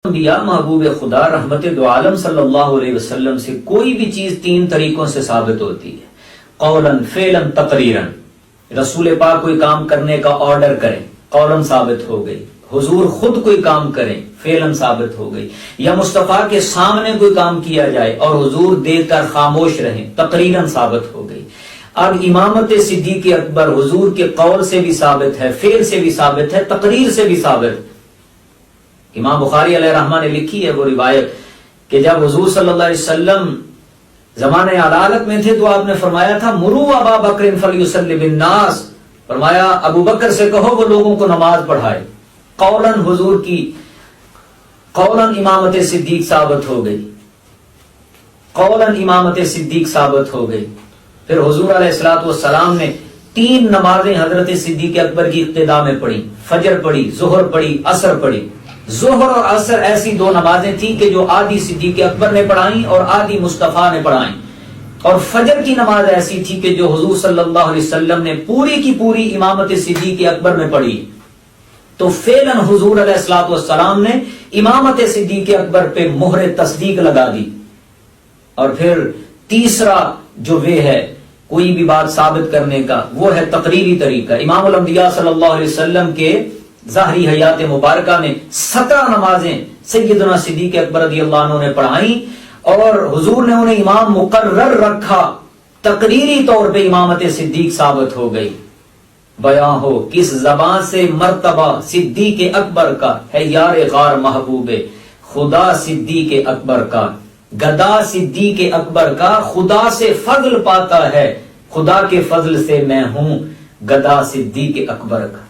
انبیاء محبوب خدا رحمت دو عالم صلی اللہ علیہ وسلم سے کوئی بھی چیز تین طریقوں سے ثابت ہوتی ہے، قولاً فعلاً تقریراً۔ رسول پاک کوئی کام کرنے کا آرڈر کریں، قولاً ثابت ہو گئی، حضور خود کوئی کام کریں، فعلاً ثابت ہو گئی، یا مصطفیٰ کے سامنے کوئی کام کیا جائے اور حضور دیکھ کر خاموش رہیں، تقریراً ثابت ہو گئی۔ اب امامت صدیق اکبر حضور کے قول سے بھی ثابت ہے، فعل سے بھی ثابت ہے، تقریر سے بھی ثابت ہے۔ امام بخاری علیہ رحمہ نے لکھی ہے وہ روایت کہ جب حضور صلی اللہ علیہ وسلم زمانے عدالت میں تھے تو آپ نے فرمایا تھا مرو ابا بکر فلیصلی بالناس، فرمایا ابو بکر سے کہو وہ لوگوں کو نماز پڑھائے۔ قولاً حضور کی قولاً امامت صدیق ثابت ہو گئی، قولاً امامت صدیق ثابت ہو گئی۔ پھر حضور علیہ الصلوۃ والسلام نے تین نمازیں حضرت صدیق اکبر کی اقتداء میں پڑھی، فجر پڑھی، ظہر پڑھی، عصر پڑھی۔ ظہر اور عصر ایسی دو نمازیں تھیں کہ جو آدھی صدیق اکبر نے پڑھائیں اور آدھی مصطفیٰ نے پڑھائیں، اور فجر کی نماز ایسی تھی کہ جو حضور صلی اللہ علیہ وسلم نے پوری کی پوری امامت صدیق اکبر میں پڑھی۔ تو فعلاً حضور علیہ الصلوۃ والسلام نے امامت صدیق اکبر پہ مہر تصدیق لگا دی۔ اور پھر تیسرا جو وہ ہے کوئی بھی بات ثابت کرنے کا، وہ ہے تقریری طریقہ۔ امام الانبیاء صلی اللہ علیہ وسلم کے ظاہری حیات مبارکہ میں 17 نمازیں سیدنا صدیق اکبر رضی اللہ عنہ نے پڑھائیں، اور حضور نے انہیں امام مقرر رکھا، تقریری طور پہ امامت صدیق ثابت ہو گئی۔ بیان ہو کس زبان سے مرتبہ صدیق اکبر کا ہے یار غار محبوب خدا، صدیق اکبر کا گدا، صدیق اکبر کا خدا سے فضل پاتا ہے، خدا کے فضل سے میں ہوں گدا صدیق اکبر کا۔